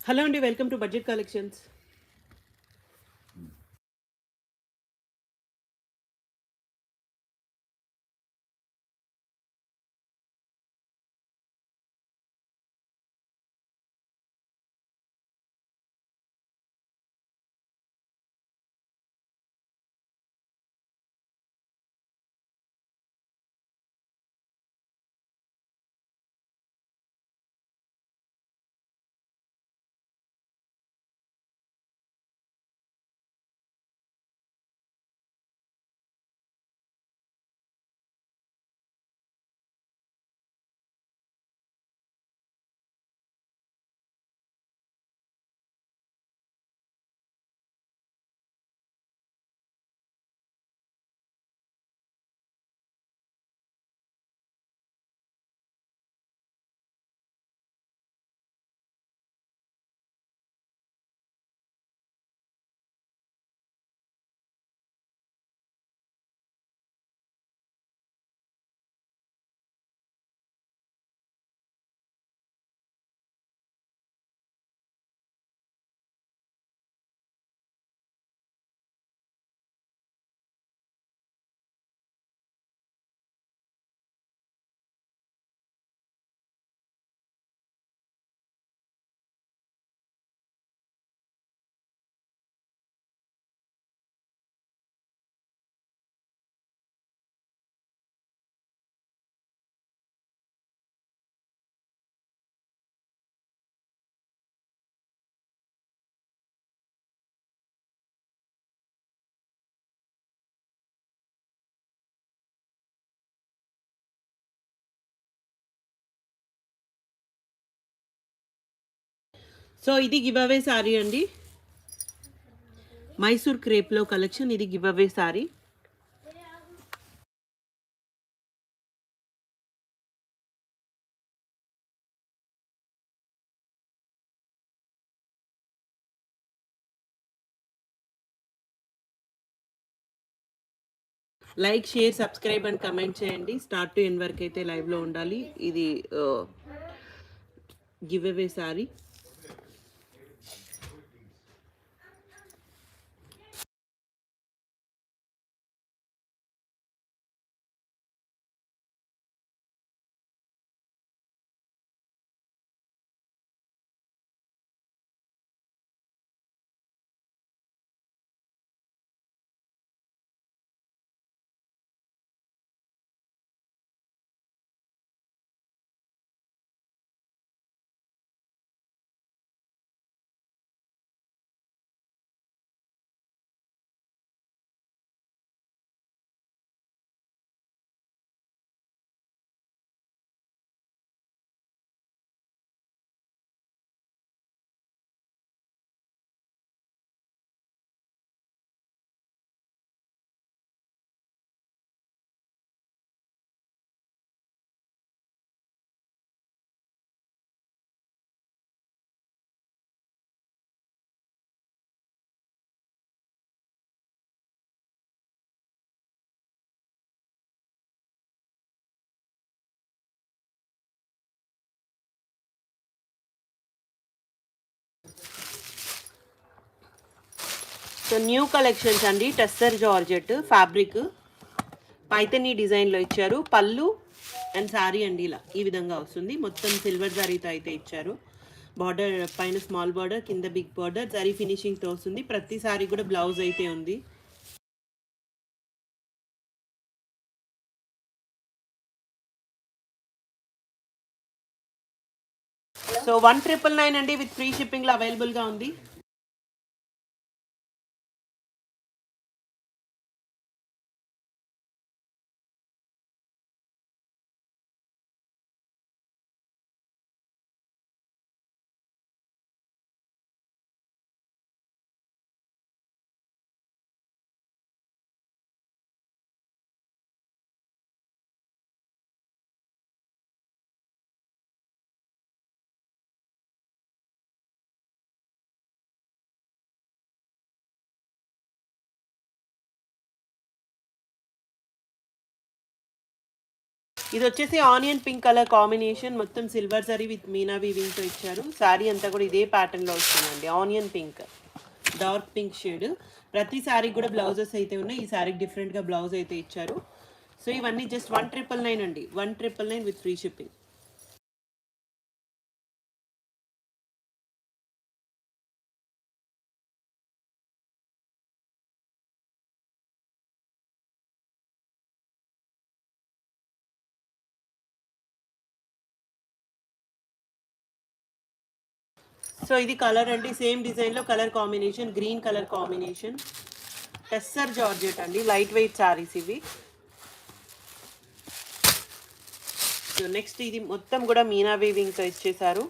Hello అండి, welcome to budget collections. So ఇది give away sorry అండి, మైసూర్ క్రేప్లో కలెక్షన్. ఇది give away sorry. Like, share, subscribe and comment చేయండి. Start to end వరకు అయితే లైవ్లో ఉండాలి. ఇది give away sorry. So new collections అండి, టెస్సర్ జార్జెట్ ఫ్యాబ్రిక్ పైతనీ డిజైన్లో ఇచ్చారు. పళ్ళు అండ్ శారీ అండి ఇలా ఈ విధంగా వస్తుంది. మొత్తం సిల్వర్ జరీతో అయితే ఇచ్చారు. బార్డర్ పైన స్మాల్ బార్డర్, కింద బిగ్ బార్డర్, జరీ ఫినిషింగ్తో వస్తుంది. ప్రతి సారీ కూడా బ్లౌజ్ అయితే ఉంది. సో 1999 అండి, విత్ ఫ్రీ షిప్పింగ్లో అవైలబుల్గా ఉంది. ఇది వచ్చేసి ఆనియన్ పింక్ కలర్ కాంబినేషన్, మొత్తం silver zari with Meena weaving తో ఇచ్చారు. సారీ అంతా కూడా ఇదే ప్యాటర్న్ లో వస్తుందండి. Onion pink, dark pink shade. ప్రతి సారీకి కూడా బ్లౌజెస్ అయితే ఉన్నాయి. ఈ సారీకి డిఫరెంట్ గా బ్లౌజ్ అయితే ఇచ్చారు. సో ఇవన్నీ జస్ట్ 1999 అండి. 1999 విత్ ఫ్రీ షిప్పింగ్. సో ఇది కలర్ అండి, సేమ్ డిజైన్ లో colour combination green colour combination. Tussar georgette అండి, లైట్ వెయిట్ సారీస్ ఇవి. సో నెక్స్ట్ ఇది మొత్తం కూడా మీనా వీవింగ్ తో ఇచ్చేసారు.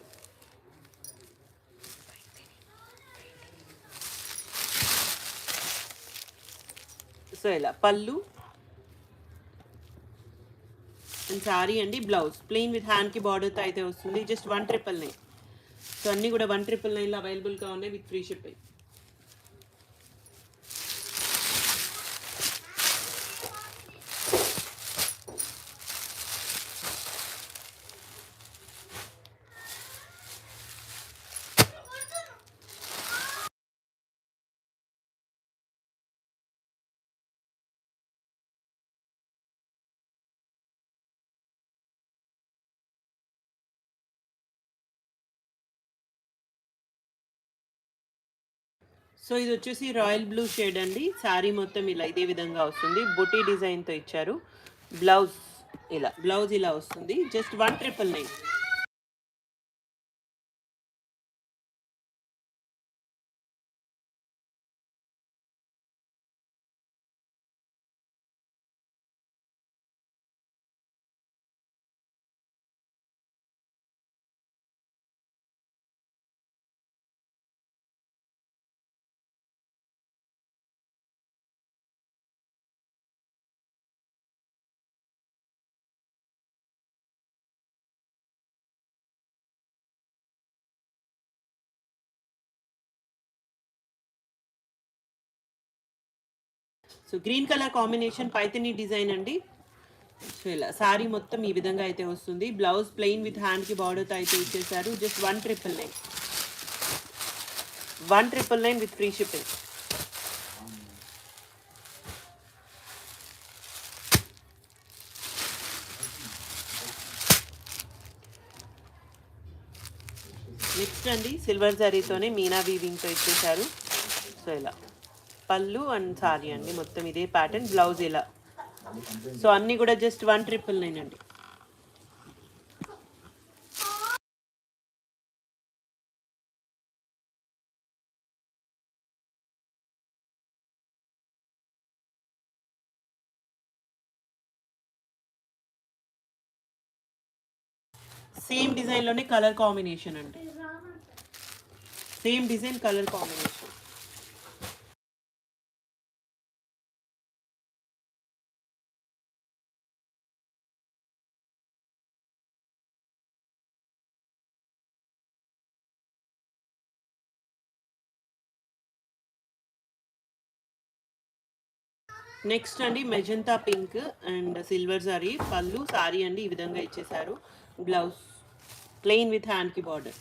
సో ఇలా పళ్ళు అండ్ సారీ అండి. బ్లౌజ్ ప్లెయిన్ విత్ హ్యాండ్ కి బార్డర్ తో అయితే వస్తుంది. జస్ట్ 1999. సో అన్నీ కూడా 1999 లో అవైలబుల్గా ఉన్నాయి విత్ ఫ్రీ షిప్పింగ్. సో ఇది వచ్చేసి రాయల్ బ్లూ షేడ్ అండి. శారీ మొత్తం ఇలా ఇదే విధంగా వస్తుంది. బొటీ డిజైన్తో ఇచ్చారు. బ్లౌజ్ ఇలా వస్తుంది. Just 1999. So green colour combination Paithani design అండి. సో ఇలా సారీ మొత్తం ఈ విధంగా అయితే వస్తుంది. బ్లౌజ్ ప్లెయిన్ విత్ హ్యాండ్ కి బార్డర్తో అయితే ఇచ్చేసారు. Just 1999. 1999 with free shipping. Next అండి సిల్వర్ జరీతోనే మీనా వీవింగ్తో ఇచ్చేసారు. సో ఇలా పళ్ళు అండ్ సారీ అండి, మొత్తం ఇదే ప్యాటర్న్. బ్లౌజ్ ఇలా. సో అన్నీ కూడా జస్ట్ 1999 అండి. సేమ్ డిజైన్లోనే కలర్ కాంబినేషన్ అండి. Same design colour combination. Next అండి magenta pink and silver sari. పళ్ళు సారీ అండి ఈ విధంగా ఇచ్చేసారు. బ్లౌజ్ ప్లెయిన్ విత్ హ్యాండ్ కి బార్డర్.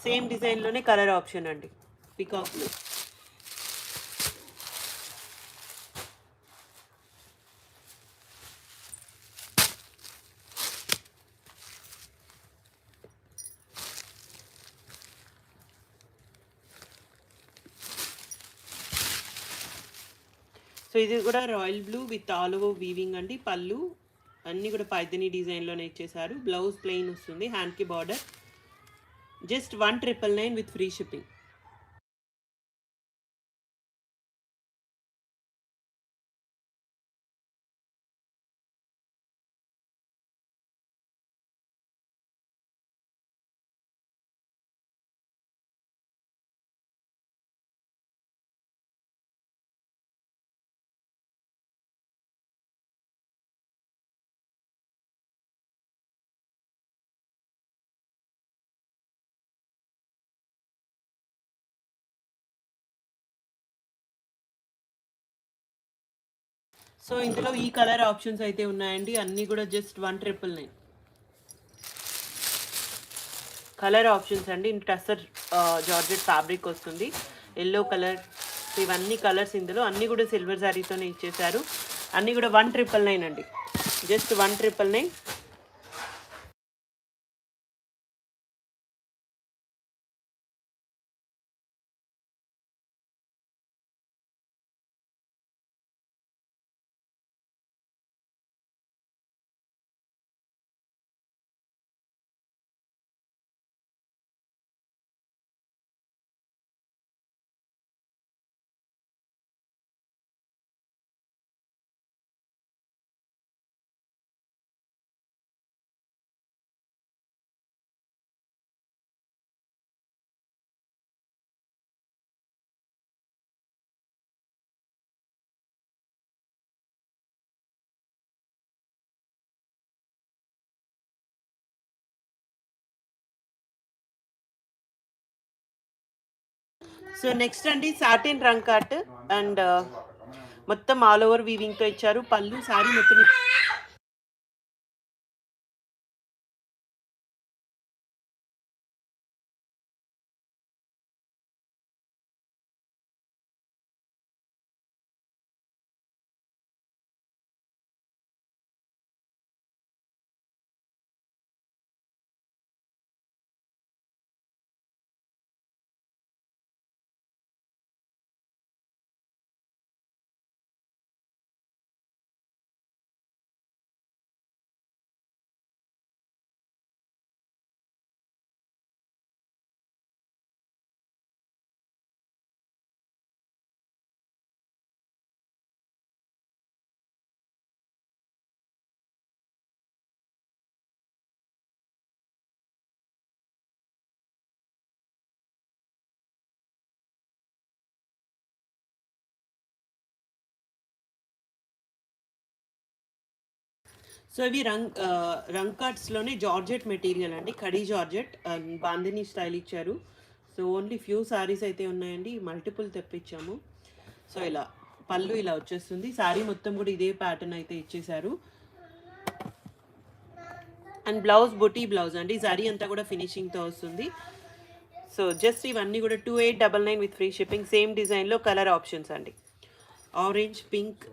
సేమ్ డిజైన్లోనే కలర్ ఆప్షన్ అండి, పికాక్ బ్లూ. సో ఇది కూడా royal blue with all over weaving అండి. పళ్ళు అన్నీ కూడా పైథనీ డిజైన్లోనే ఇచ్చేసారు. బ్లౌజ్ ప్లెయిన్ వస్తుంది, హ్యాండ్కి border. Just 1999 with free shipping. So ఇందులో ఈ కలర్ ఆప్షన్స్ అయితే ఉన్నాయండి, అన్నీ కూడా జస్ట్ 1,999 కలర్ ఆప్షన్స్ అండి. టస్సర్ జార్జెట్ ఫ్యాబ్రిక్ వస్తుంది, ఎల్లో కలర్. ఇవన్నీ కలర్స్ ఇందులో అన్నీ కూడా సిల్వర్ శారీతోనే ఇచ్చేసారు. అన్నీ కూడా 1,999 అండి, జస్ట్ 1,999. సో నెక్స్ట్ అండి సాటిన్ రంగ్ కట్ అండ్ మొత్తం ఆల్ ఓవర్ వీవింగ్తో ఇచ్చారు. పళ్ళు సారీ మొత్తం సో ఇవి రంగ్ కట్స్లోనే జార్జెట్ మెటీరియల్ అండి, కడీ జార్జెట్ బాందిని స్టైల్ ఇచ్చారు. సో ఓన్లీ ఫ్యూ సారీస్ అయితే ఉన్నాయండి, మల్టిపుల్ తెప్పించాము. సో ఇలా పళ్ళు ఇలా వచ్చేస్తుంది, సారీ మొత్తం కూడా ఇదే ప్యాటర్న్ అయితే ఇచ్చేసారు. అండ్ బ్లౌజ్ బుటీ బ్లౌజ్ అండి, సారీ అంతా కూడా ఫినిషింగ్తో వస్తుంది. సో జస్ట్ ఇవన్నీ కూడా 2,899 విత్ ఫ్రీ షిప్పింగ్. సేమ్ డిజైన్లో కలర్ ఆప్షన్స్ అండి, orange, pink,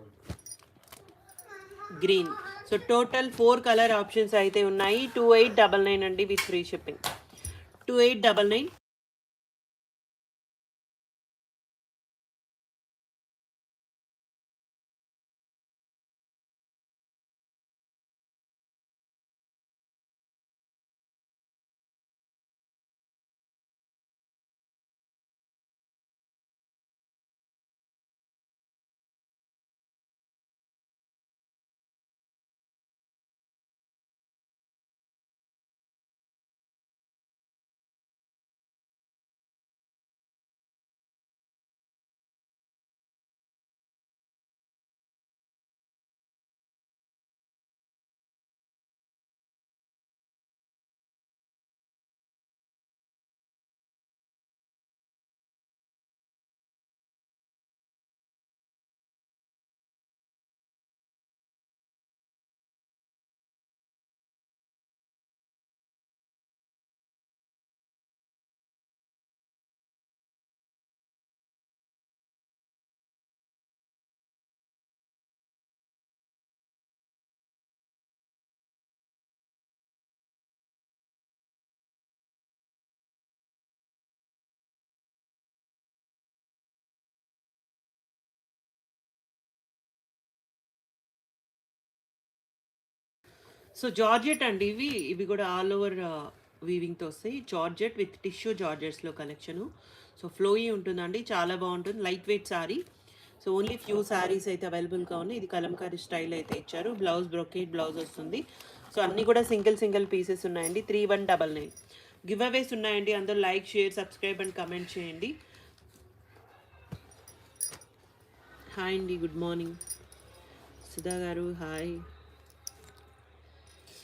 green. So total 4 colour options అయితే ఉన్నాయి. 2,899 అండి with free shipping, 2,899. So georgette అండి, ఇవి కూడా ఆల్ ఓవర్ వీవింగ్తో వస్తాయి. జార్జెట్ విత్ టిష్యూ జార్జెట్స్లో కలెక్షను. సో ఫ్లోయీ ఉంటుందండి, చాలా బాగుంటుంది, light weight sari. So only few saris అయితే అవైలబుల్గా ఉన్నాయి. ఇది కలంకారీ స్టైల్ అయితే ఇచ్చారు, బ్లౌజ్ బ్రొకేట్ బ్లౌజ్ వస్తుంది. సో అన్నీ కూడా సింగిల్ పీసెస్ ఉన్నాయండి. 3,199. గివ్ అవేస్ ఉన్నాయండి, అందరూ like, share, subscribe and comment చేయండి. హాయ్ అండి, గుడ్ మార్నింగ్. సుధా గారు హాయ్,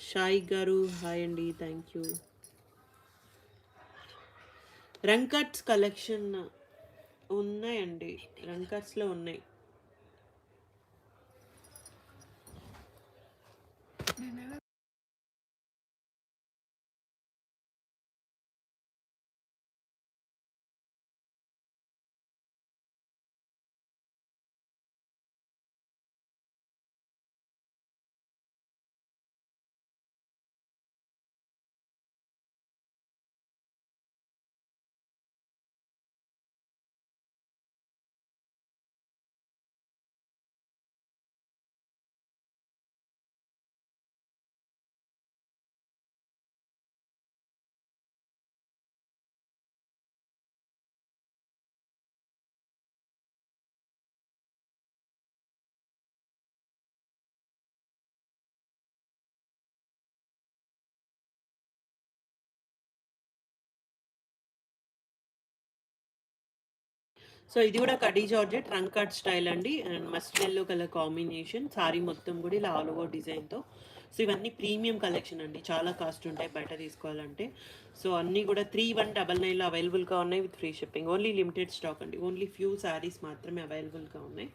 షాయి గారు హాయ్ అండి, థ్యాంక్ యూ. రంకట్స్ కలెక్షన్ ఉన్నాయండి, రంకట్స్లో ఉన్నాయి. సో ఇది కూడా కడీ జార్జెట్ ట్రంక్ కట్ స్టైల్ అండి, and mustard yellow colour combination. Sari మొత్తం కూడా ఇలా ఆల్ ఓవర్ డిజైన్తో. సో ఇవన్నీ ప్రీమియం కలెక్షన్ అండి, చాలా కాస్ట్ ఉంటాయి బయట తీసుకోవాలంటే. సో అన్నీ కూడా 3199లో అవైలబుల్గా ఉన్నాయి with free shipping. Only limited stock అండి, ఓన్లీ ఫ్యూ శారీస్ మాత్రమే అవైలబుల్గా ఉన్నాయి.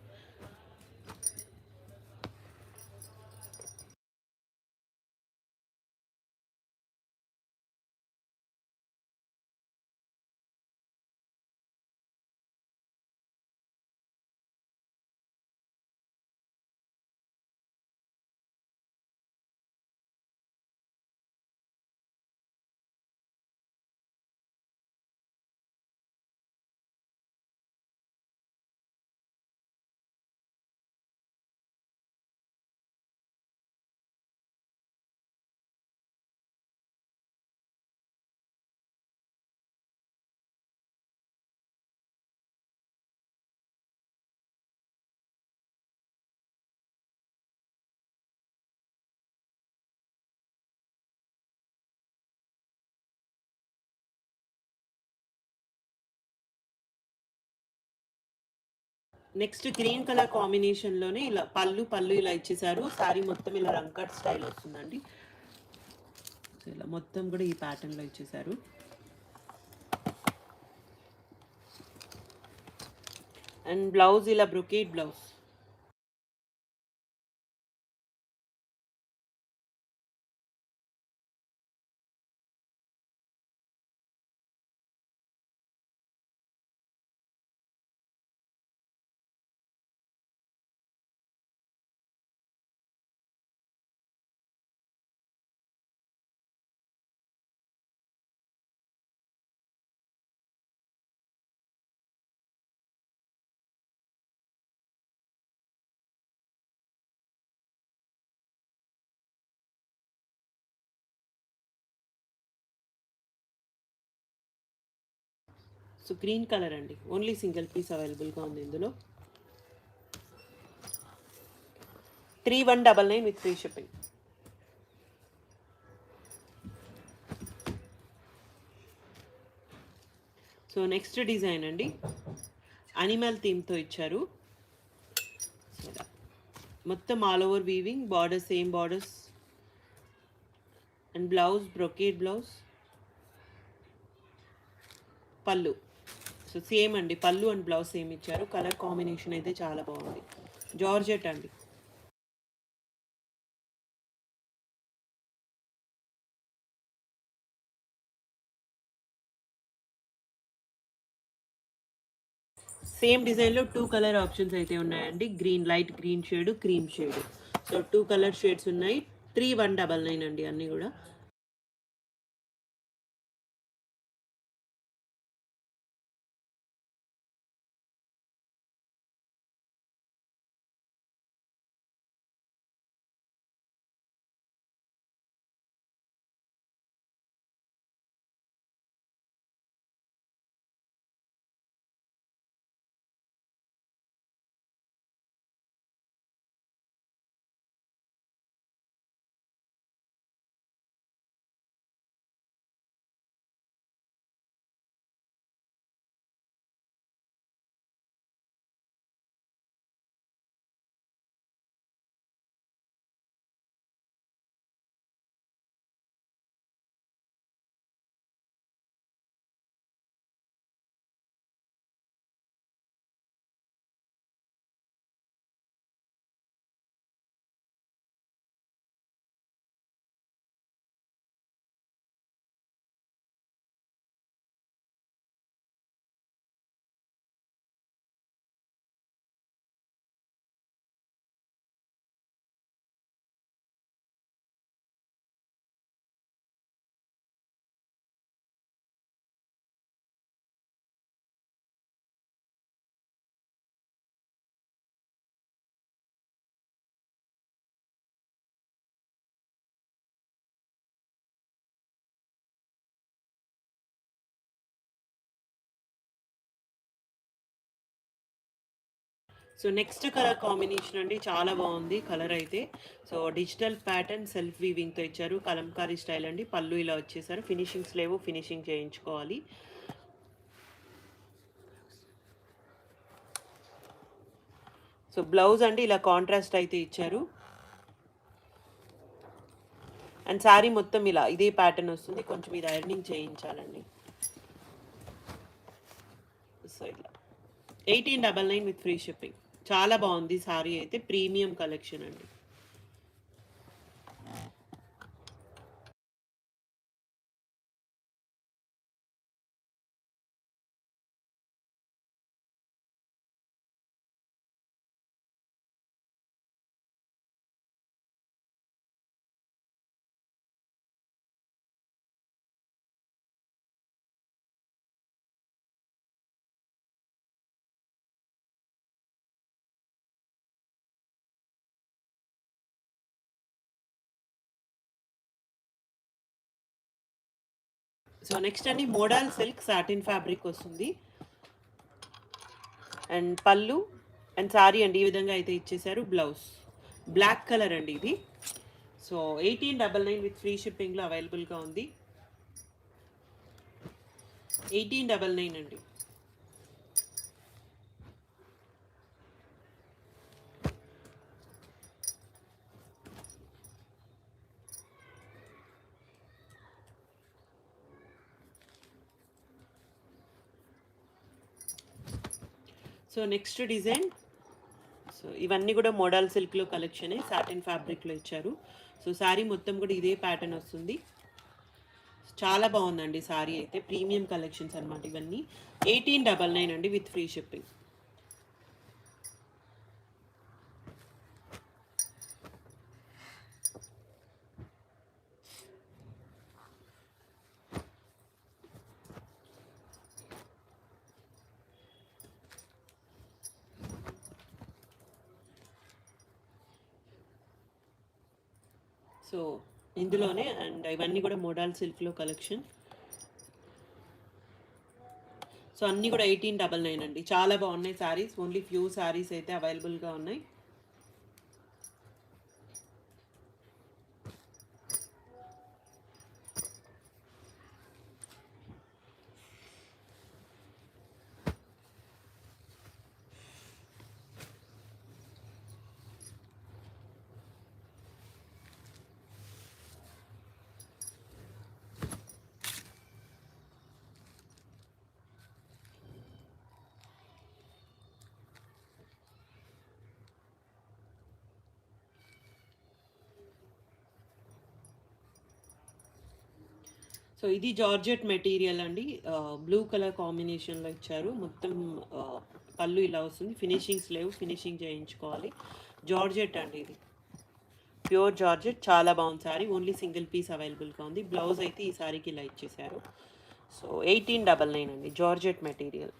నెక్స్ట్ గ్రీన్ కలర్ కాంబినేషన్లోనే ఇలా పళ్ళు పళ్ళు ఇలా ఇచ్చేసారు. శారీ మొత్తం ఇలా రంకట్ స్టైల్ వస్తుందండి. సో ఇలా మొత్తం కూడా ఈ ప్యాటర్న్లో ఇచ్చేసారు. అండ్ బ్లౌజ్ ఇలా brocade blouse. So green colour అండి, ఓన్లీ సింగిల్ పీస్ అవైలబుల్గా ఉంది ఇందులో. 3199 with free shipping. So next design అండి, అనిమల్ థీమ్తో ఇచ్చారు. మొత్తం all over weaving, borders same borders, and blouse brocade blouse, పళ్ళు. సో సేమ్ అండి, పళ్ళు అండ్ బ్లౌజ్ సేమ్ ఇచ్చారు. కలర్ కాంబినేషన్ అయితే చాలా బాగుంది. జార్జెట్ అండి. సేమ్ డిజైన్లో 2 కలర్ ఆప్షన్స్ అయితే ఉన్నాయండి, green light green shade, cream shade. So 2 colour shades ఉన్నాయి. 3199 అండి అన్నీ కూడా. సో నెక్స్ట్ కలర్ కాంబినేషన్ అండి, చాలా బాగుంది కలర్ అయితే. సో డిజిటల్ ప్యాటర్న్ సెల్ఫ్ వీవింగ్తో ఇచ్చారు, కలంకారీ స్టైల్ అండి. పళ్ళు ఇలా వచ్చేసారు, ఫినిషింగ్స్ లేవు, ఫినిషింగ్ చేయించుకోవాలి. సో బ్లౌజ్ అండి ఇలా కాంట్రాస్ట్ అయితే ఇచ్చారు. అండ్ శారీ మొత్తం ఇలా ఇదే ప్యాటర్న్ వస్తుంది. కొంచెం ఇది ఐరనింగ్ చేయించాలండి. సో ఇలా 1899 విత్ ఫ్రీ షిప్పింగ్. చాలా బాగుంది శారీ అయితే, ప్రీమియం కలెక్షన్ అండి. సో నెక్స్ట్ అండి మోడల్ సిల్క్ సాటిన్ ఫ్యాబ్రిక్ వస్తుంది. అండ్ పళ్ళు అండ్ శారీ అండి ఈ విధంగా అయితే ఇచ్చేసారు. బ్లౌజ్ బ్లాక్ కలర్ అండి ఇది. సో 1899 విత్ ఫ్రీ షిప్పింగ్లో అవైలబుల్గా ఉంది. 1899 అండి. So next design. సో ఇవన్నీ కూడా మోడల్ సిల్క్లో కలెక్షనే, సాటిన్ ఫ్యాబ్రిక్లో ఇచ్చారు. సో శారీ మొత్తం కూడా ఇదే ప్యాటర్న్ వస్తుంది. చాలా బాగుందండి శారీ అయితే, ప్రీమియం కలెక్షన్స్ అనమాట ఇవన్నీ. 1899 అండి విత్ ఫ్రీ షిప్పింగ్. సో ఇందులోనే అండ్ ఇవన్నీ కూడా మోడల్ సిల్క్లో కలెక్షన్. సో అన్నీ కూడా 1899 అండి. చాలా బాగున్నాయి శారీస్. ఓన్లీ ఫ్యూ శారీస్ అయితే అవైలబుల్గా ఉన్నాయి. సో ఇది జార్జెట్ మెటీరియల్ అండి. బ్లూ కలర్ కాంబినేషన్లో ఇచ్చారు. మొత్తం పళ్ళు ఇలా వస్తుంది. ఫినిషింగ్స్ లేవు, ఫినిషింగ్ చేయించుకోవాలి. జార్జెట్ అండి ఇది, ప్యూర్ జార్జెట్. చాలా బాగుంది సారీ. ఓన్లీ సింగిల్ పీస్ అవైలబుల్గా ఉంది. బ్లౌజ్ అయితే ఈ సారీకి ఇలా ఇచ్చేసారు. సో 1899 అండి, జార్జెట్ మెటీరియల్.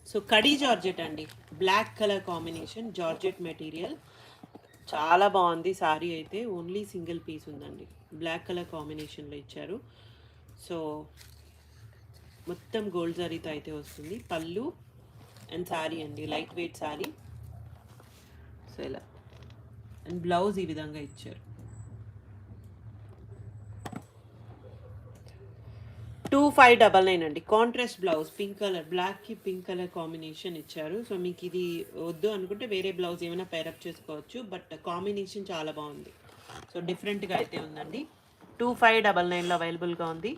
సో కడీ జార్జెట్ అండి, black colour combination, georgette material. చాలా బాగుంది సారీ అయితే. ఓన్లీ సింగిల్ పీస్ ఉందండి. బ్లాక్ కలర్ కాంబినేషన్లో ఇచ్చారు. సో మొత్తం గోల్డ్ జరీతో అయితే వస్తుంది. పళ్ళు అండ్ శారీ అండి, లైట్ వెయిట్ శారీ. సో ఇలా అండ్ బ్లౌజ్ ఈ విధంగా ఇచ్చారు. 2599 అండి. కాంట్రాస్ట్ బ్లౌజ్ పింక్ కలర్, బ్లాక్కి పింక్ కలర్ కాంబినేషన్ ఇచ్చారు. సో మీకు ఇది వద్దు అనుకుంటే వేరే బ్లౌజ్ ఏమైనా పేరప్ చేసుకోవచ్చు, బట్ కాంబినేషన్ చాలా బాగుంది. సో డిఫరెంట్గా అయితే ఉందండి. 2599లో అవైలబుల్గా ఉంది.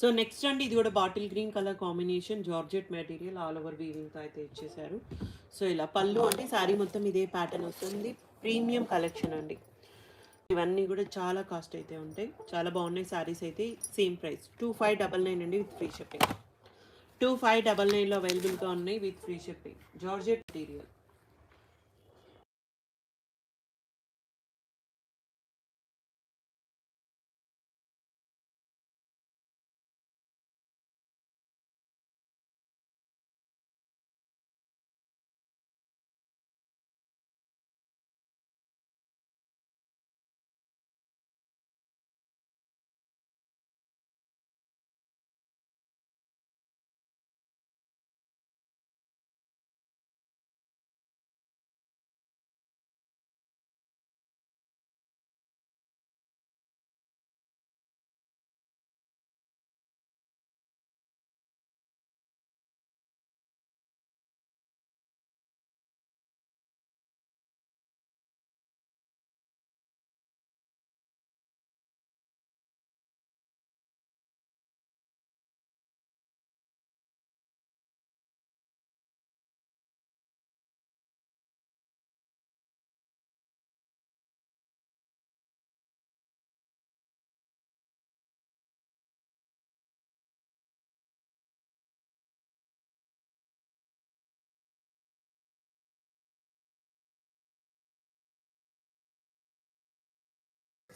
సో నెక్స్ట్ అండి, ఇది కూడా bottle green colour combination, georgette material, all over వీవింగ్తో అయితే ఇచ్చేసారు. సో ఇలా పళ్ళు అంటే శారీ మొత్తం ఇదే ప్యాటర్న్ వస్తుంది. ప్రీమియం కలెక్షన్ అండి. ఇవన్నీ కూడా చాలా కాస్ట్ అయితే ఉంటాయి. చాలా బాగున్నాయి శారీస్ అయితే. సేమ్ ప్రైస్ 2599 అండి, విత్ ఫ్రీ షిప్పింగ్. 2599లో అవైలబుల్గా ఉన్నాయి with free shipping. Georgette material.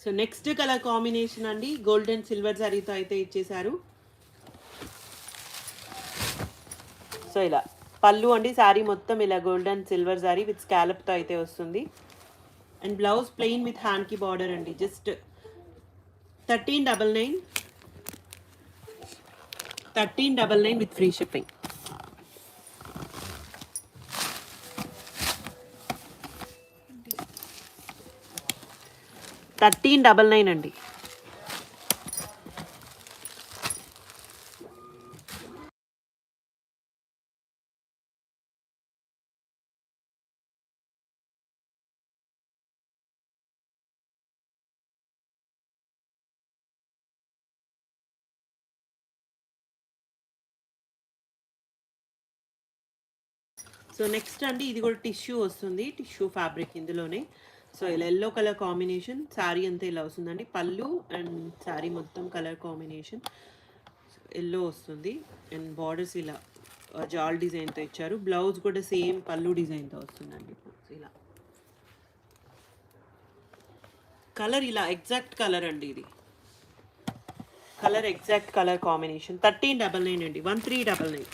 So next colour combination అండి, గోల్డ్ అండ్ సిల్వర్ జరీతో అయితే ఇచ్చేసారు. సో ఇలా పళ్ళు అండి, శారీ మొత్తం ఇలా gold and silver zari with స్కాలప్తో అయితే వస్తుంది. అండ్ బ్లౌజ్ ప్లెయిన్ విత్ హ్యాండ్కి బార్డర్ అండి. Just 1399 with free shipping. 1399 అండి. సో నెక్స్ట్ అండి, ఇది కూడా టిష్యూ వస్తుంది, టిష్యూ ఫ్యాబ్రిక్ ఇందులోనే. సో ఇలా ఎల్లో కలర్ కాంబినేషన్, శారీ అంతా ఇలా వస్తుందండి. పళ్ళు అండ్ శారీ మొత్తం కలర్ కాంబినేషన్ ఎల్లో వస్తుంది. అండ్ బార్డర్స్ ఇలా జాల్ డిజైన్తో ఇచ్చారు. బ్లౌజ్ కూడా సేమ్ పళ్ళు డిజైన్తో వస్తుందండి. ఇలా కలర్ ఇలా ఎగ్జాక్ట్ కలర్ అండి. ఇది కలర్ ఎగ్జాక్ట్ కలర్ కాంబినేషన్. 1399 అండి, 1399.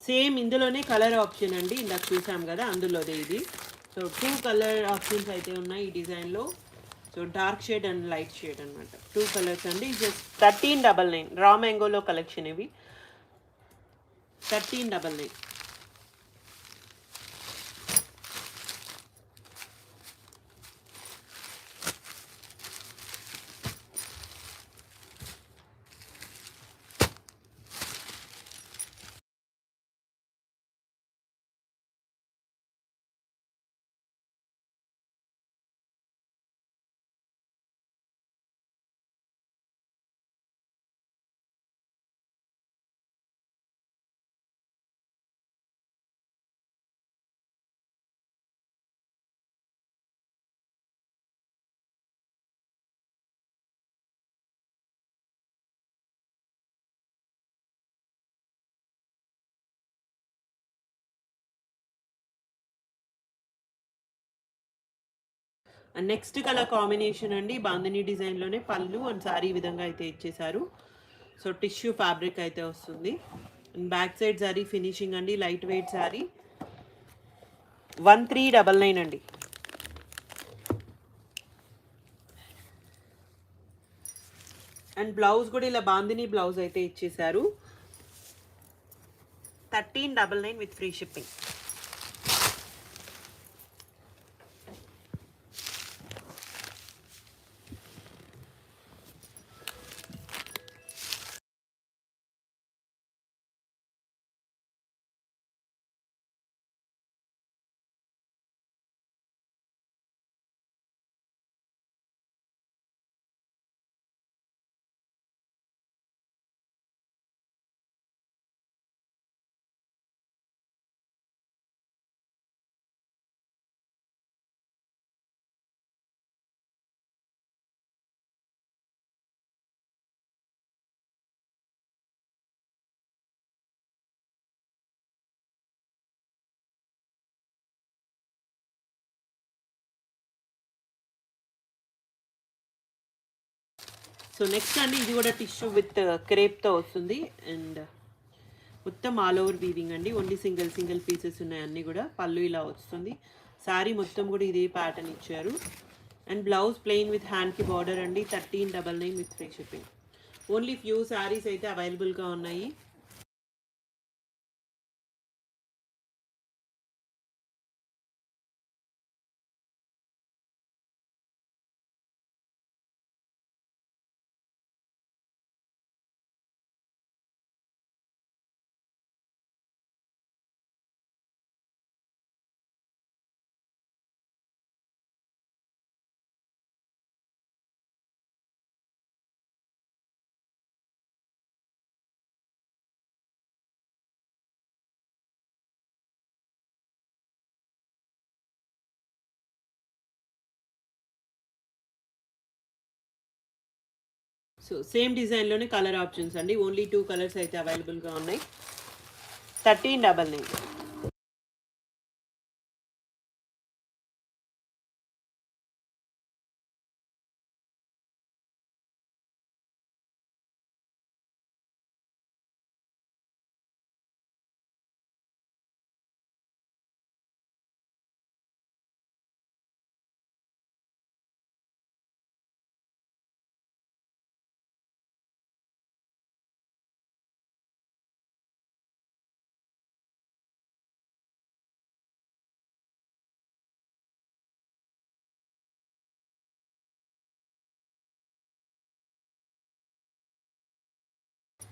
సేమ్ ఇందులోనే కలర్ ఆప్షన్ అండి, ఇందాక చూసాం కదా అందులోదే ఇది. సో 2 కలర్ ఆప్షన్స్ అయితే ఉన్నాయి ఈ డిజైన్లో. So dark shade and light shade అనమాట, 2 కలర్స్ అండి. జస్ట్ 1399. రా మ్యాంగోలో కలెక్షన్ ఇవి, 1399. అండ్ నెక్స్ట్ కలర్ కాంబినేషన్ అండి, బాందిని డిజైన్లోనే పళ్ళు అండ్ సారీ ఈ విధంగా అయితే ఇచ్చేసారు. సో టిష్యూ ఫ్యాబ్రిక్ అయితే వస్తుంది. And back side sorry finishing అండి, లైట్ వెయిట్ సారీ, 1399 అండి. అండ్ బ్లౌజ్ కూడా ఇలా బాందిని బ్లౌజ్ అయితే ఇచ్చేసారు, 1399 with free shipping. So next అండి, ఇది కూడా టిష్యూ విత్ క్రేప్తో వస్తుంది. అండ్ మొత్తం ఆల్ ఓవర్ వీవింగ్ అండి, ఓన్లీ సింగిల్ సింగిల్ పీసెస్ ఉన్నాయి అన్నీ కూడా. పళ్ళు ఇలా వస్తుంది, శారీ మొత్తం కూడా ఇదే ప్యాటర్న్ ఇచ్చారు. అండ్ బ్లౌజ్ ప్లెయిన్ విత్ హ్యాండ్కి బార్డర్ అండి, 1399 with free shipping. Only few saris అయితే అవైలబుల్గా ఉన్నాయి. సో సేమ్ డిజైన్లోనే కలర్ ఆప్షన్స్ అండి, ఓన్లీ 2 కలర్స్ అయితే అవైలబుల్గా ఉన్నాయి, 1399.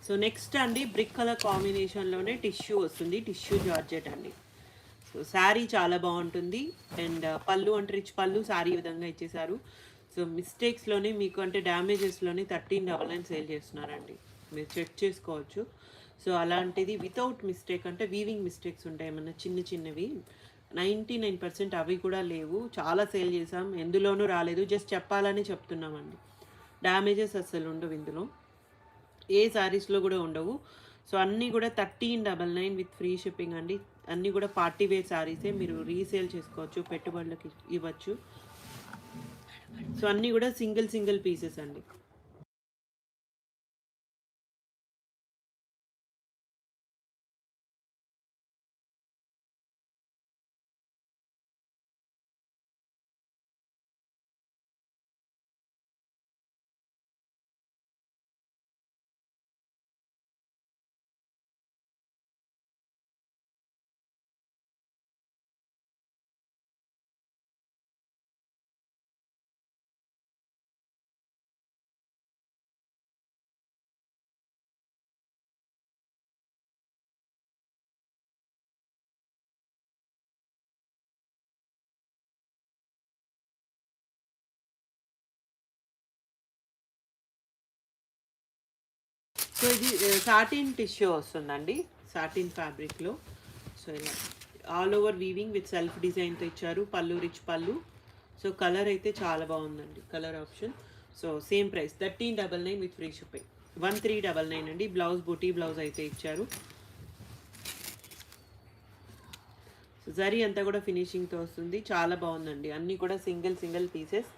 సో నెక్స్ట్ అండి బ్రిక్ కలర్ కాంబినేషన్లోనే టిష్యూ వస్తుంది, టిష్యూ జార్జెట్ అండి. సో శారీ చాలా బాగుంటుంది. అండ్ పళ్ళు అంటే రిచ్ పళ్ళు, శారీ ఈ విధంగా ఇచ్చేసారు. సో మిస్టేక్స్లోనే మీకు అంటే డ్యామేజెస్లోనే 1399 సేల్ చేస్తున్నారండి, మీరు చెక్ చేసుకోవచ్చు. సో అలాంటిది వితౌట్ మిస్టేక్ అంటే వీవింగ్ మిస్టేక్స్ ఉంటాయి ఏమన్నా చిన్న చిన్నవి, 99% అవి కూడా లేవు. చాలా సేల్ చేసాం, ఎందులోనూ రాలేదు, జస్ట్ చెప్పాలని చెప్తున్నామండి. డ్యామేజెస్ అస్సలు ఉండవు ఇందులో, ఏ శారీస్లో కూడా ఉండవు. సో అన్నీ కూడా 1399 విత్ ఫ్రీ షిప్పింగ్ అండి. అన్నీ కూడా పార్టీ వేర్ శారీసే, మీరు రీసేల్ చేసుకోవచ్చు, పెట్టుబడులకి ఇవ్వచ్చు. సో అన్నీ కూడా సింగిల్ సింగిల్ పీసెస్ అండి. సో ఇది సాటిన్ టిష్యూ వస్తుందండి, సాటిన్ ఫ్యాబ్రిక్లో. సో ఇలా all over weaving with self డిజైన్తో ఇచ్చారు, పళ్ళు రిచ్ పళ్ళు. సో కలర్ అయితే చాలా బాగుందండి, colour option. So same price 1399 with free shipping, 1399 అండి. బ్లౌజ్ బూటీ బ్లౌజ్ అయితే ఇచ్చారు. సో జరీ అంతా కూడా ఫినిషింగ్తో వస్తుంది, చాలా బాగుందండి. అన్నీ కూడా single single pieces.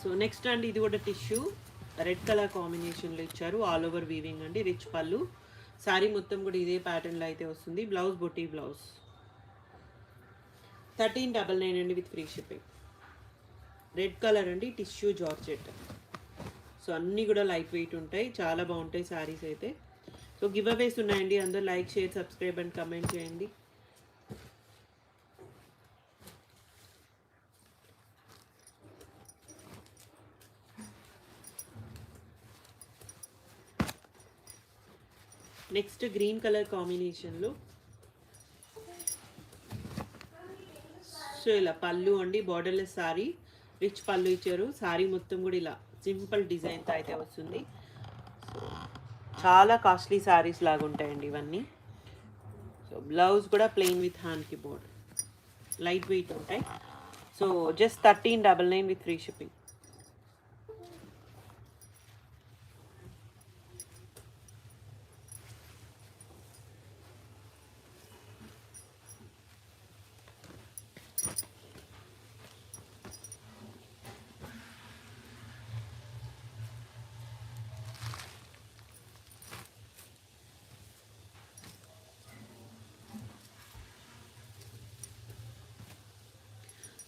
So next అండి ఇది కూడా టిష్యూ, రెడ్ కలర్ కాంబినేషన్లో ఇచ్చారు, ఆల్ ఓవర్ వీవింగ్ అండి, రిచ్ పళ్ళు. శారీ మొత్తం కూడా ఇదే ప్యాటర్న్లో అయితే వస్తుంది. బ్లౌజ్ బొటీ బ్లౌజ్, 1399 అండి with free shipping. Red colour అండి, టిష్యూ జార్జెట్. సో అన్నీ కూడా లైట్ వెయిట్ ఉంటాయి, చాలా బాగుంటాయి శారీస్ అయితే. సో గివ్ అవేస్ ఉన్నాయండి, అందరూ like share subscribe and comment చేయండి. నెక్స్ట్ గ్రీన్ కలర్ కాంబినేషన్లో, సో ఇలా పళ్ళు అండి, బార్డర్లెస్ శారీ, రిచ్ పళ్ళు ఇచ్చారు. శారీ మొత్తం కూడా ఇలా సింపుల్ డిజైన్తో అయితే వస్తుంది. చాలా కాస్ట్లీ శారీస్ లాగా ఉంటాయండి ఇవన్నీ. సో బ్లౌజ్ కూడా ప్లెయిన్ విత్ హ్యాండ్కి బోర్డర్, లైట్ వెయిట్ ఉంటాయి. So just 1399 with free shipping.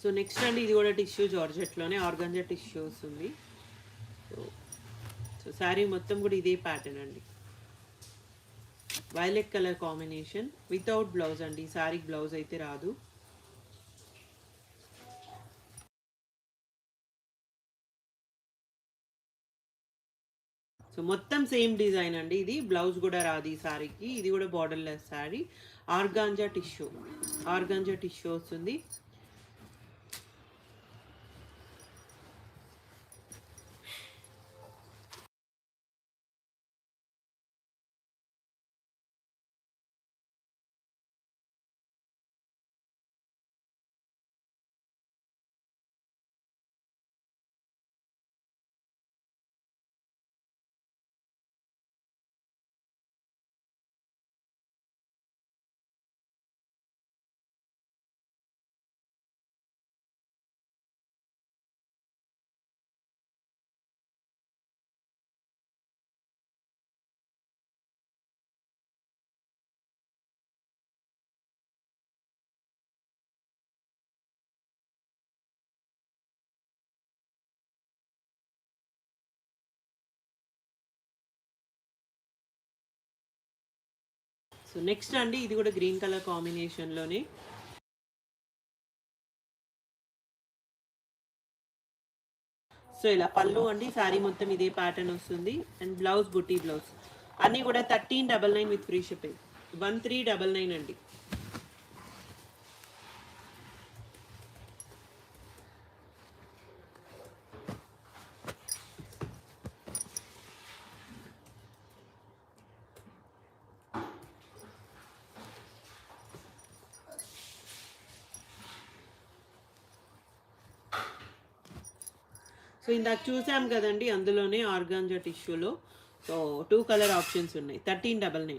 So next అండి ఇది కూడా టిష్యూ జార్జెట్లోనే ఆర్గాంజా టిష్యూ వస్తుంది. సో శారీ మొత్తం కూడా ఇదే ప్యాటర్న్ అండి, violet colour combination without blouse అండి, శారీకి బ్లౌజ్ అయితే రాదు. సో మొత్తం సేమ్ డిజైన్ అండి, ఇది బ్లౌజ్ కూడా రాదు ఈ శారీకి. ఇది కూడా borderless sari, organza tissue, organza tissue వస్తుంది. సో నెక్స్ట్ అండి ఇది కూడా గ్రీన్ కలర్ కాంబినేషన్లోనే. సో ఇలా పళ్ళు అండి, శారీ మొత్తం ఇదే ప్యాటర్న్ వస్తుంది. అండ్ బ్లౌజ్ బుటీ బ్లౌజ్ అన్నీ కూడా 1399 విత్ ఫ్రీ షిప్పింగ్. 1399 అండి. సో ఇందాక చూసాం కదండి, అందులోనే ఆర్గాంజా టిష్యూలో. సో 2 కలర్ ఆప్షన్స్ ఉన్నాయి. 1399.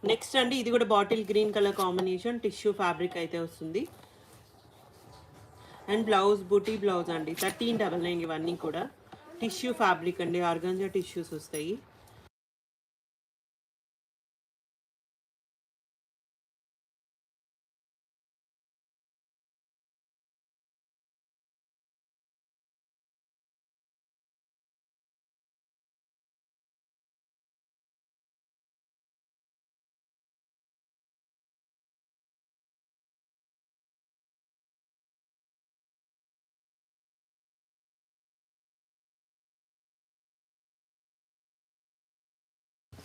నెక్స్ట్ అండి ఇది కూడా bottle green colour combination, tissue fabric అయితే వస్తుంది. అండ్ బ్లౌజ్ బూటీ బ్లౌజ్ అండి. 1399 ఇవన్నీ కూడా టిష్యూ ఫ్యాబ్రిక్ అండి, ఆర్గాంజా టిష్యూస్ వస్తాయి.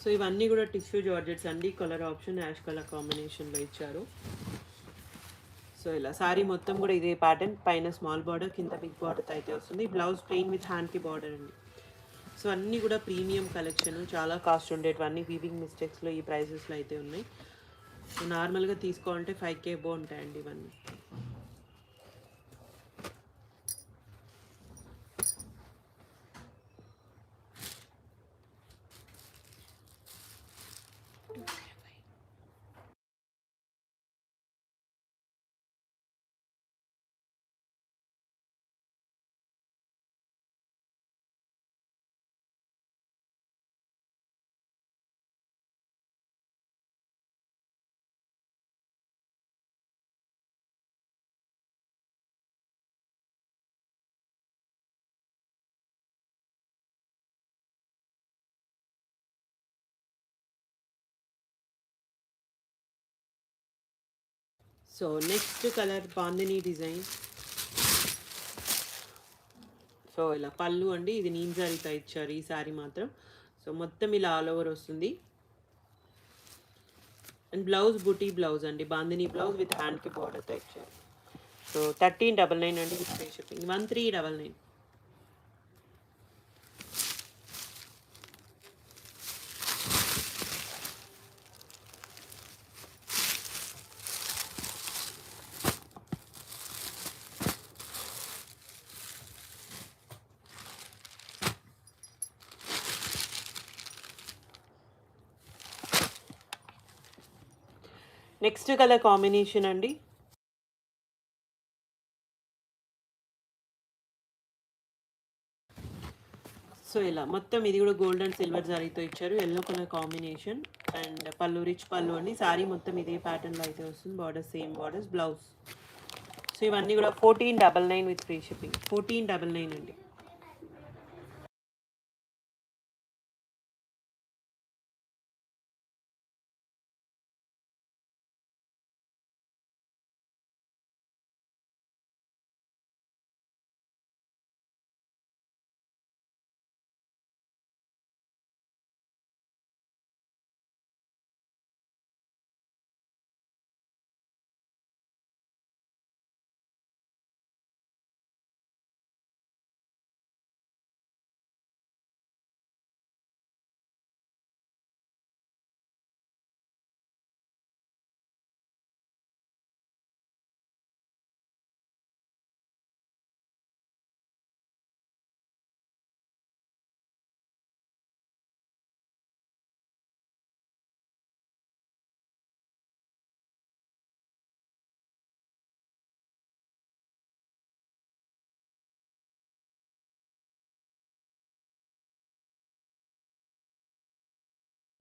సో ఇవన్నీ కూడా టిష్యూ జార్జెట్స్ అండి. కలర్ ఆప్షన్ యాష్ కలర్ కాంబినేషన్లో ఇచ్చారు. సో ఇలా సారీ మొత్తం కూడా ఇదే ప్యాటర్న్, పైన స్మాల్ బార్డర్, కింద బిగ్ బార్డర్ అయితే వస్తుంది. బ్లౌజ్ ప్లెయిన్ విత్ హ్యాండ్కి బార్డర్ అండి. సో అన్నీ కూడా ప్రీమియం కలెక్షన్, చాలా కాస్ట్ ఉండేటివన్నీ వీవింగ్ మిస్టేక్స్లో ఈ ప్రైజెస్లో అయితే ఉన్నాయి. సో నార్మల్గా తీసుకోవాలంటే 5K అబోవ్ ఉంటాయండి ఇవన్నీ. So next colour bandhani design. So ఇలా పళ్ళు అండి, ఇది నీమ్ జారీతో ఇచ్చారు ఈ సారీ మాత్రం. సో మొత్తం ఇలా ఆల్ ఓవర్ వస్తుంది. అండ్ బ్లౌజ్ బుటీ బ్లౌజ్ అండి, బాందిని బ్లౌజ్ విత్ హ్యాండ్కి బార్డర్తో ఇచ్చారు. సో 1399 అండి with free shipping. 1399. Next colour combination అండి. సో ఇలా మొత్తం ఇది కూడా గోల్డ్ అండ్ సిల్వర్ జారీతో ఇచ్చారు. Yellow colour combination. అండ్ పళ్ళు రిచ్ పళ్ళు అండి. సారీ మొత్తం ఇదే ప్యాటర్న్లో అయితే వస్తుంది. Borders same borders. Blouse so ఇవన్నీ కూడా 1499 విత్ ఫ్రీ షిప్పింగ్. 1499 అండి.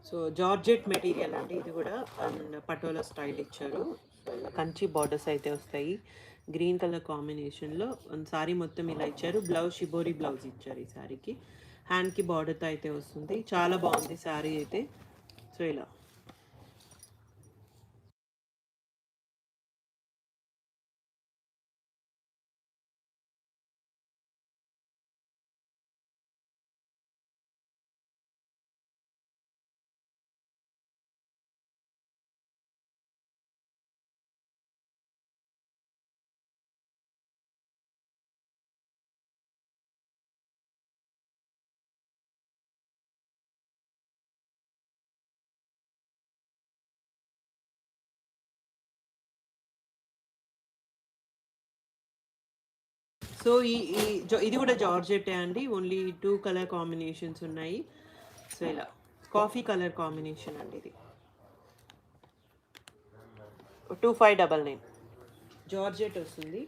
సో జార్జెట్ మెటీరియల్ అండి ఇది కూడా, అండ్ పటోలా స్టైల్ ఇచ్చారు. కంచి బార్డర్స్ అయితే వస్తాయి గ్రీన్ కలర్ కాంబినేషన్లో. సారీ మొత్తం ఇలా ఇచ్చారు. బ్లౌజ్ షిబోరి బ్లౌజ్ ఇచ్చారు ఈ శారీకి. హ్యాండ్కి బార్డర్తో అయితే వస్తుంది. చాలా బాగుంది శారీ అయితే. సో ఇలా సో ఇది కూడా జార్జెట్టే అండి. ఓన్లీ 2 కలర్ కాంబినేషన్స్ ఉన్నాయి. సో ఇలా కాఫీ కలర్ కాంబినేషన్ అండి ఇది. 2599 జార్జెట్ వస్తుంది.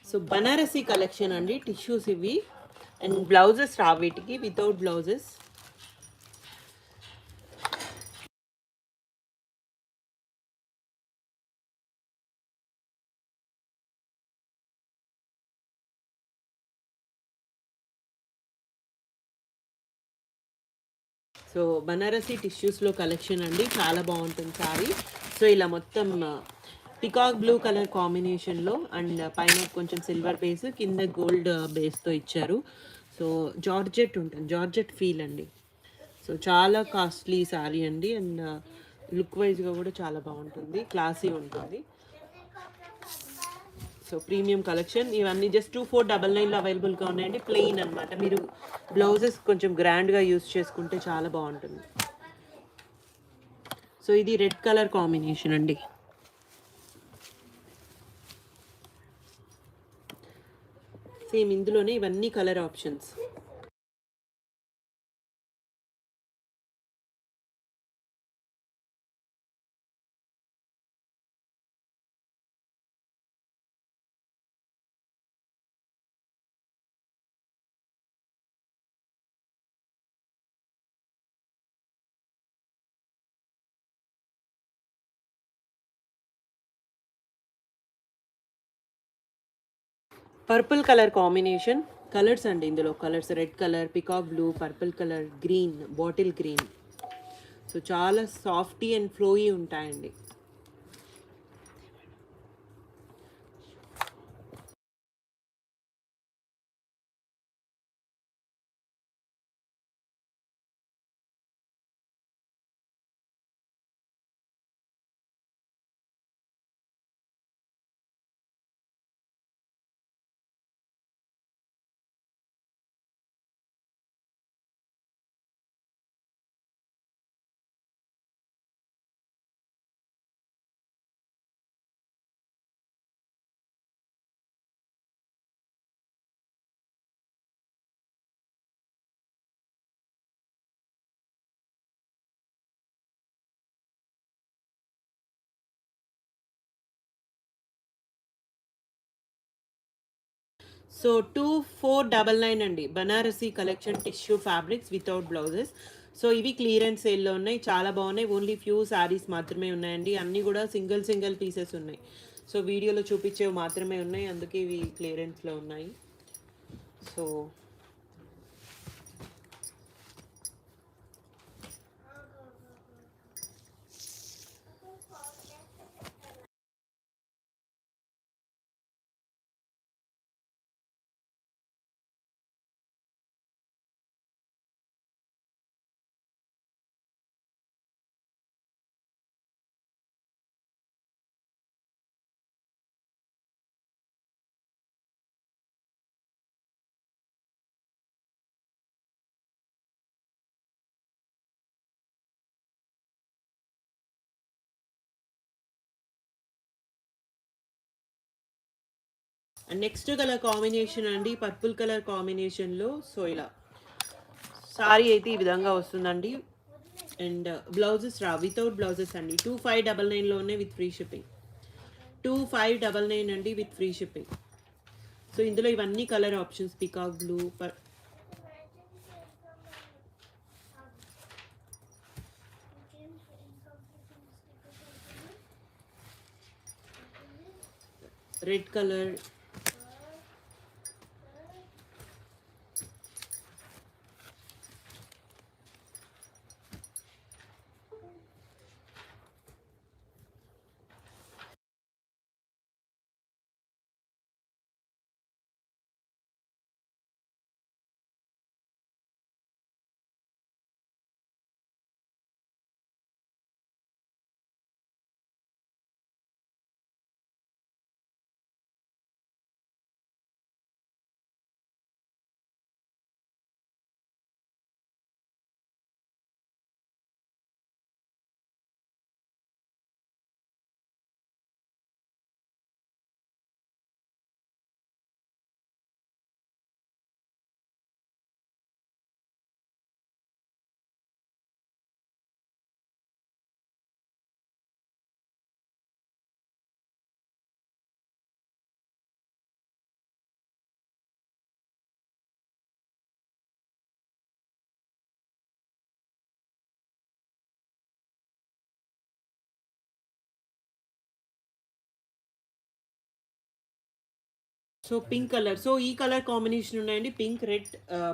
సో బనారసి కలెక్షన్ అండి. టిష్యూస్ ఇవి అండ్ బ్లౌజెస్ రా వీటికి, వితౌట్ బ్లౌజెస్. సో బనారసి టిష్యూస్లో కలెక్షన్ అండి, చాలా బాగుంటుంది సారీ. సో ఇలా మొత్తం పికాక్ బ్లూ కలర్ కాంబినేషన్లో అండ్ పైన కొంచెం సిల్వర్ బేస్, కింద గోల్డ్ బేస్తో ఇచ్చారు. సో జార్జెట్ ఉంటుంది, జార్జెట్ ఫీల్ అండి. సో చాలా కాస్ట్లీ శారీ అండి అండ్ లుక్ వైజ్గా కూడా చాలా బాగుంటుంది, క్లాసీ ఉంటుంది. సో ప్రీమియం కలెక్షన్ ఇవన్నీ జస్ట్ 2499లో అవైలబుల్గా ఉన్నాయండి. ప్లెయిన్ అనమాట, మీరు బ్లౌజెస్ కొంచెం గ్రాండ్గా యూస్ చేసుకుంటే చాలా బాగుంటుంది. సో ఇది రెడ్ కలర్ కాంబినేషన్ అండి. సేమ్ ఇందులోనే ఇవన్నీ colour options. Purple colour combination colours అండి, ఇందులో colours red colour, peacock blue, purple colour, green, bottle green. So చాలా సాఫ్టీ అండ్ ఫ్లోయీ ఉంటాయండి. సో 2499 అండి, Banarasi collection tissue fabrics without blouses. So ఇవి clearance సేల్లో ఉన్నాయి, చాలా బాగున్నాయి. ఓన్లీ ఫ్యూ శారీస్ మాత్రమే ఉన్నాయండి, అన్నీ కూడా సింగిల్ సింగిల్ పీసెస్ ఉన్నాయి. సో వీడియోలో చూపించేవి మాత్రమే ఉన్నాయి, అందుకే ఇవి క్లియరెన్స్లో ఉన్నాయి. So and next colour combination అండి, పర్పుల్ కలర్ కాంబినేషన్లో. సో ఇలా సారీ అయితే ఈ విధంగా వస్తుందండి అండ్ బ్లౌజెస్ వితౌట్ బ్లౌజెస్ అండి. 2599లోనే విత్ ఫ్రీ షిప్పింగ్. 2599 అండి విత్ ఫ్రీ షిప్పింగ్. సో ఇందులో ఇవన్నీ colour options, peacock blue, red colour, so pink colour, so ఈ కలర్ కాంబినేషన్ ఉన్నాయండి, pink, red,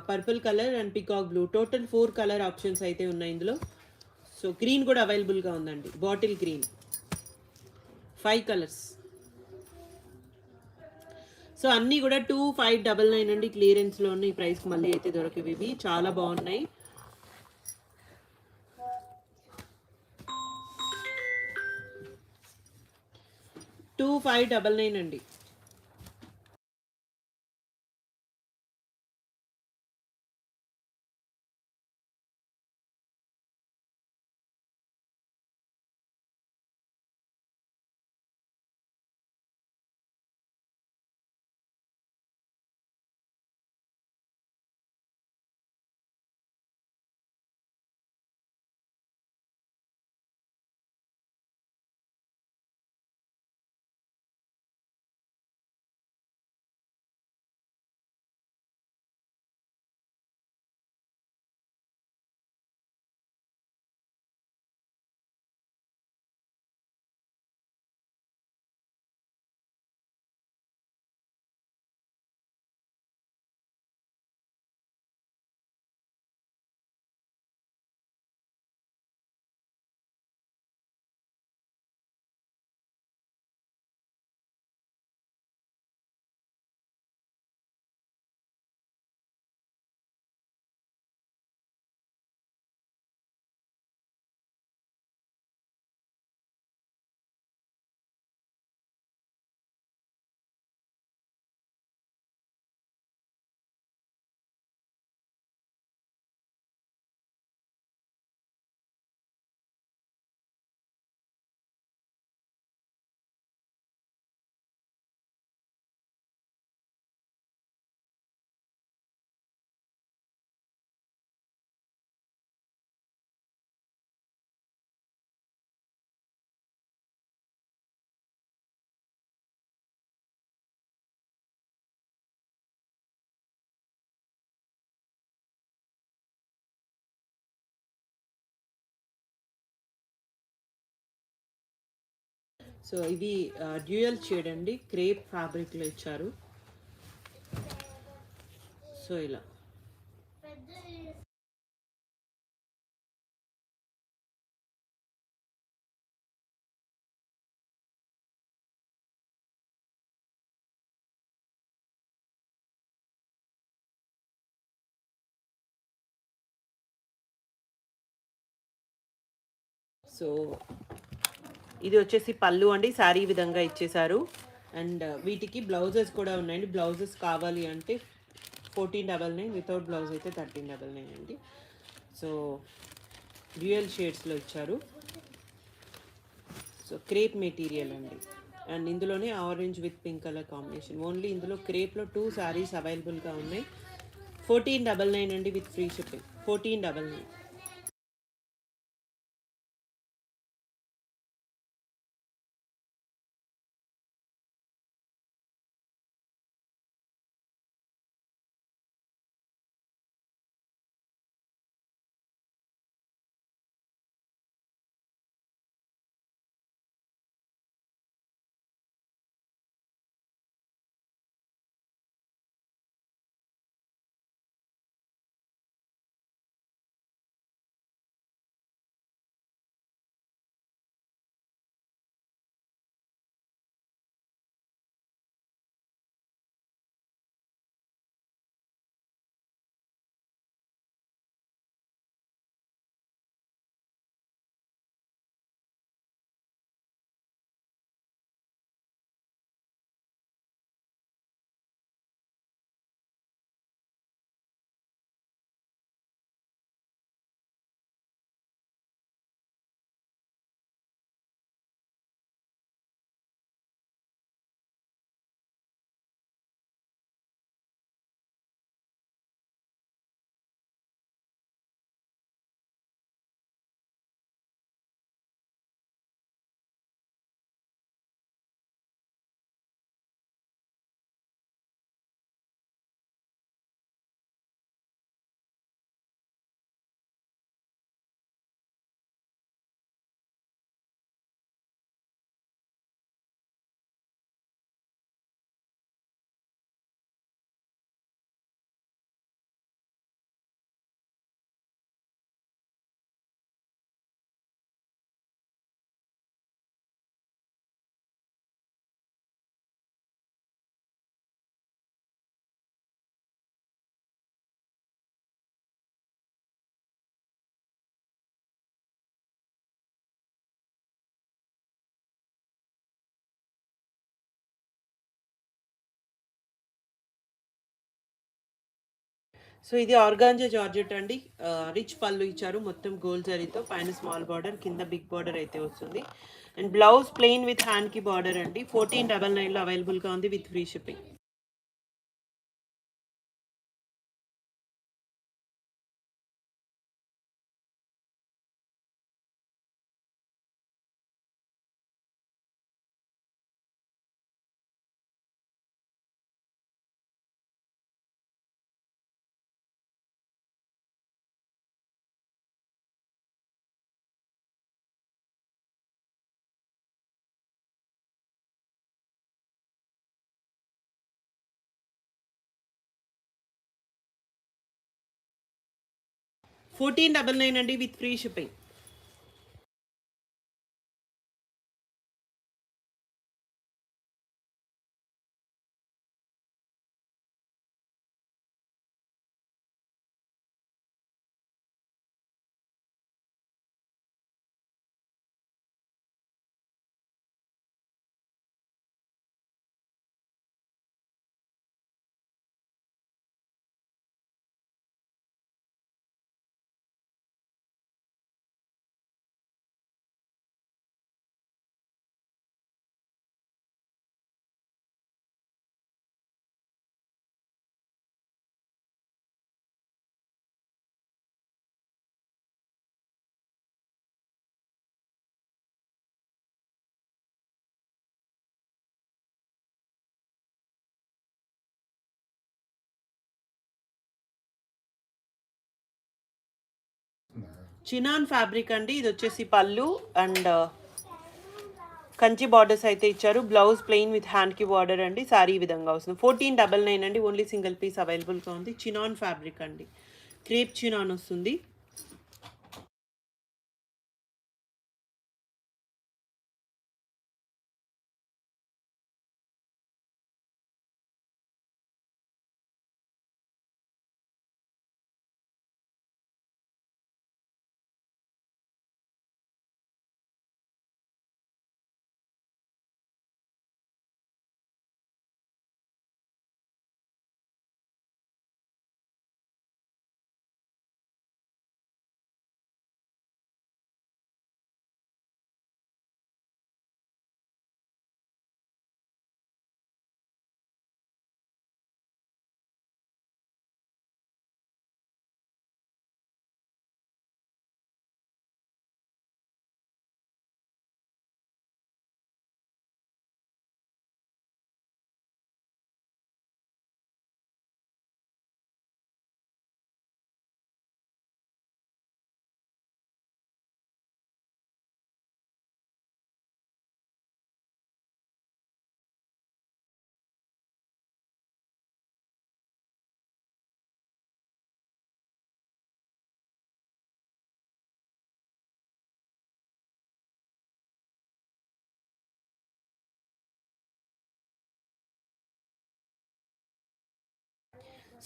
purple colour and peacock blue. Total 4 colour options అయితే ఉన్నాయి ఇందులో. So green కూడా అవైలబుల్గా ఉందండి, బాటిల్ గ్రీన్. 5 కలర్స్. సో అన్నీ కూడా 2599 అండి, క్లియరెన్స్లో ఉన్న ఈ ప్రైస్కి మళ్ళీ అయితే దొరకవి. ఇవి చాలా బాగున్నాయి. టూ 599 అండి. సో ఇవి డ్యూయల్ షేడ్ అండి, క్రేప్ ఫ్యాబ్రిక్లో ఇచ్చారు. సో ఇలా సో ఇది వచ్చేసి పళ్ళు అండి, శారీ విధంగా ఇచ్చేసారు. అండ్ వీటికి బ్లౌజెస్ కూడా ఉన్నాయండి. బ్లౌజెస్ కావాలి అంటే 1499, వితౌట్ బ్లౌజ్ అయితే 1399 అండి. సో డ్యూయల్ షేడ్స్లో ఇచ్చారు. సో క్రేప్ మెటీరియల్ అండి, అండ్ ఇందులోనే orange with pink colour combination. Only ఇందులో క్రేప్లో 2 శారీస్ అవైలబుల్గా ఉన్నాయి. 1499 అండి, విత్ ఫ్రీ షిప్పింగ్. 1499. సో ఇది ఆర్గాంజా జార్జెట్ అండి. రిచ్ పళ్ళు ఇచ్చారు మొత్తం గోల్డ్ జరీతో, పైన స్మాల్ బార్డర్, కింద బిగ్ బార్డర్ అయితే వస్తుంది. అండ్ బ్లౌజ్ ప్లెయిన్ విత్ హ్యాండ్కి బార్డర్ అండి. 1499లో అవైలబుల్గా ఉంది విత్ ఫ్రీ షిప్పింగ్. $1499 అండి with free shipping. Chinon fabric అండి. ఇది వచ్చేసి పళ్ళు అండ్ కంచి బార్డర్స్ అయితే ఇచ్చారు. బ్లౌజ్ ప్లెయిన్ విత్ హ్యాండ్కి బార్డర్ అండి. సారీ ఈ విధంగా వస్తుంది. 1499 అండి. ఓన్లీ సింగిల్ పీస్ అవైలబుల్గా ఉంది. చినాన్ ఫ్యాబ్రిక్ అండి. క్రేప్ చినాన్ వస్తుంది.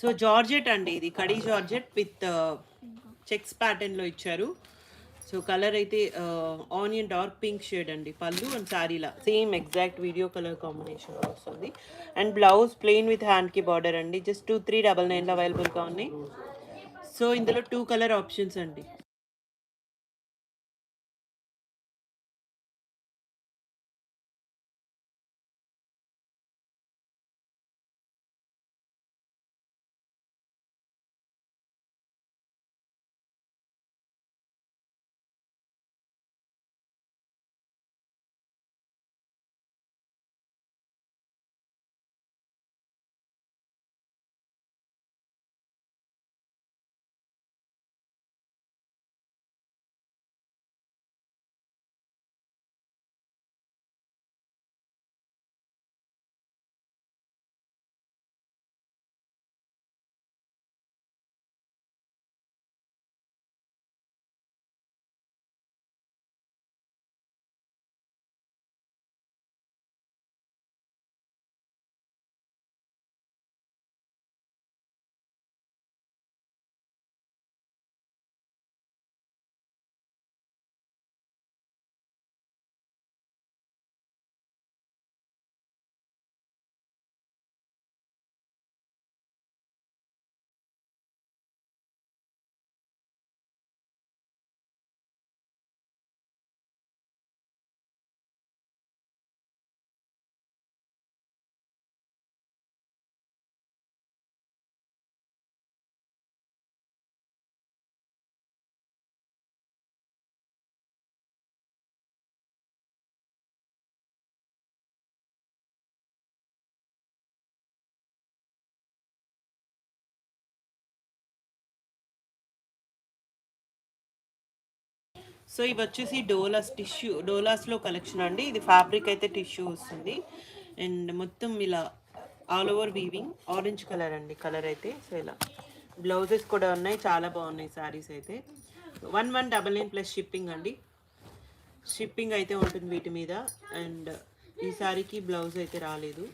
సో జార్జెట్ అండి, ఇది కడీ జార్జెట్ విత్ చెక్స్ ప్యాటర్న్లో ఇచ్చారు. సో కలర్ అయితే ఆనియన్ డార్క్ పింక్ షేడ్ అండి. పళ్ళు అండ్ శారీలా same exact video colour combination వస్తుంది. అండ్ బ్లౌజ్ ప్లెయిన్ విత్ హ్యాండ్కి బార్డర్ అండి. జస్ట్ 2399లో అవైలబుల్గా ఉన్నాయి. సో ఇందులో 2 కలర్ ఆప్షన్స్ అండి. సో ఇవి వచ్చేసి డోలాస్లో కలెక్షన్ అండి. ఇది ఫ్యాబ్రిక్ అయితే టిష్యూ వస్తుంది అండ్ మొత్తం ఇలా all over weaving orange colour అండి కలర్ అయితే. సో ఇలా బ్లౌజెస్ కూడా ఉన్నాయి, చాలా బాగున్నాయి శారీస్ అయితే. 1199 ప్లస్ షిప్పింగ్ అండి. షిప్పింగ్ అయితే ఉంటుంది వీటి మీద. అండ్ ఈ శారీకి బ్లౌజ్ అయితే రాలేదు.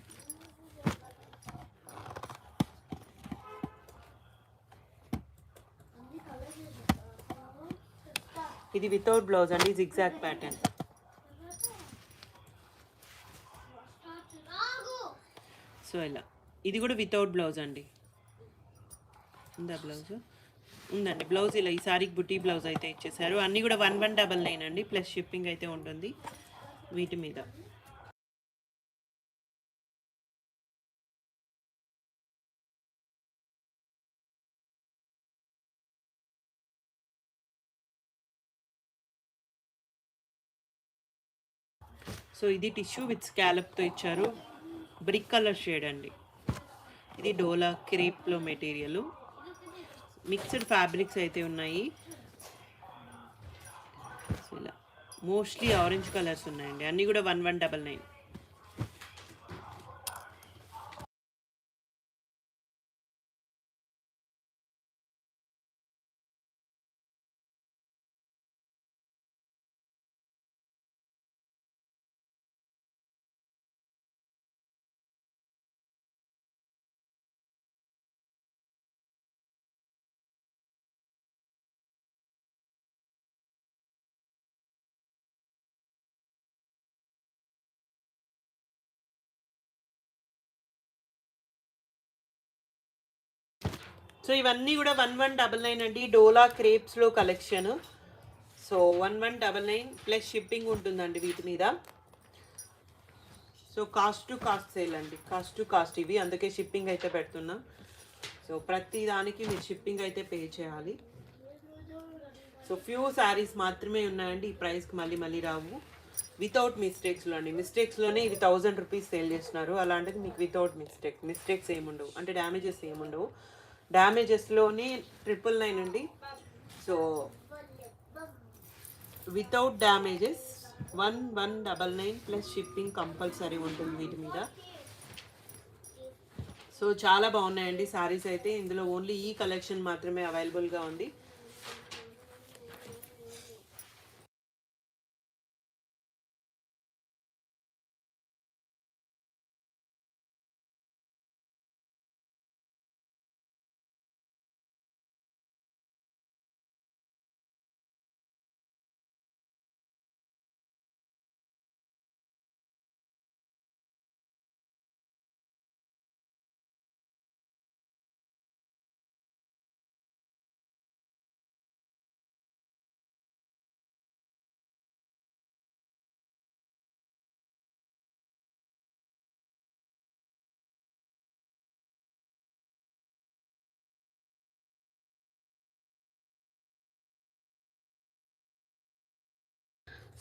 ఇది వితౌట్ బ్లౌజ్ అండి, జిగ్జాగ్ ప్యాటర్న్. సో ఇలా ఇది కూడా వితౌట్ బ్లౌజ్ అండి. ఉందా బ్లౌజ్? ఉందండి బ్లౌజ్. ఇలా ఈ సారీకి బుటీ బ్లౌజ్ అయితే ఇచ్చేసారు. అన్నీ కూడా 1199 అండి, ప్లస్ షిప్పింగ్ అయితే ఉంటుంది వీటి మీద. సో ఇది టిష్యూ విత్ స్కాలప్తో ఇచ్చారు, బ్రిక్ కలర్ షేడ్ అండి. ఇది డోలా క్రేప్లో మెటీరియల్, మిక్స్డ్ ఫ్యాబ్రిక్స్ అయితే ఉన్నాయి. సో ఇలా మోస్ట్లీ ఆరెంజ్ కలర్స్ ఉన్నాయండి, అన్నీ కూడా 1199. సో ఇవన్నీ కూడా 1199 అండి, డోలా క్రేప్స్లో కలెక్షన్. సో 1199 ప్లస్ షిప్పింగ్ ఉంటుందండి వీటి మీద. So cost to cost sale అండి, కాస్ట్ టు కాస్ట్ ఇవి, అందుకే షిప్పింగ్ అయితే పెడుతున్నాం. సో ప్రతి దానికి మీరు షిప్పింగ్ అయితే పే చేయాలి. సో ఫ్యూ శారీస్ మాత్రమే ఉన్నాయండి, ఈ ప్రైస్కి మళ్ళీ మళ్ళీ రావు. వితౌట్ మిస్టేక్స్లో అండి, మిస్టేక్స్లోనే ఇవి 1000 రూపీస్ సేల్ చేస్తున్నారు. అలాంటిది మీకు వితౌట్ మిస్టేక్స్ ఏముండవు, అంటే డ్యామేజెస్ ఏముండవు. డ్యామేజెస్లోనే 999 అండి. So without damages 1199 plus shipping compulsory ఉంటుంది వీటి మీద. సో చాలా బాగున్నాయండి శారీస్ అయితే. ఇందులో ఓన్లీ ఈ కలెక్షన్ మాత్రమే అవైలబుల్గా ఉంది.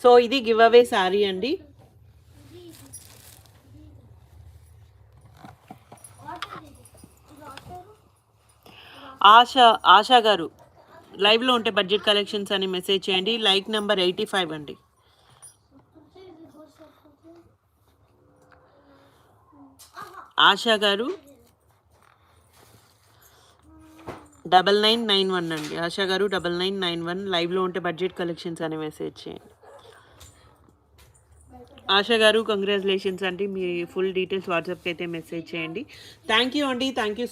సో ఇది గివ్ అవే శారీ అండి. ఆశా గారు లైవ్లో ఉంటే బడ్జెట్ కలెక్షన్స్ అని మెసేజ్ చేయండి. లైక్ నెంబర్ 85 అండి. ఆశా గారు 9991 అండి. ఆశా గారు 9991 లైవ్లో ఉంటే బడ్జెట్ కలెక్షన్స్ అని మెసేజ్ చేయండి. ఆశా గారు కంగ్రాచులేషన్స్ అండి, మీ ఫుల్ డీటెయిల్స్ వాట్సాప్కి అయితే మెసేజ్ చేయండి. థ్యాంక్ యూ అండి, థ్యాంక్ యూ సో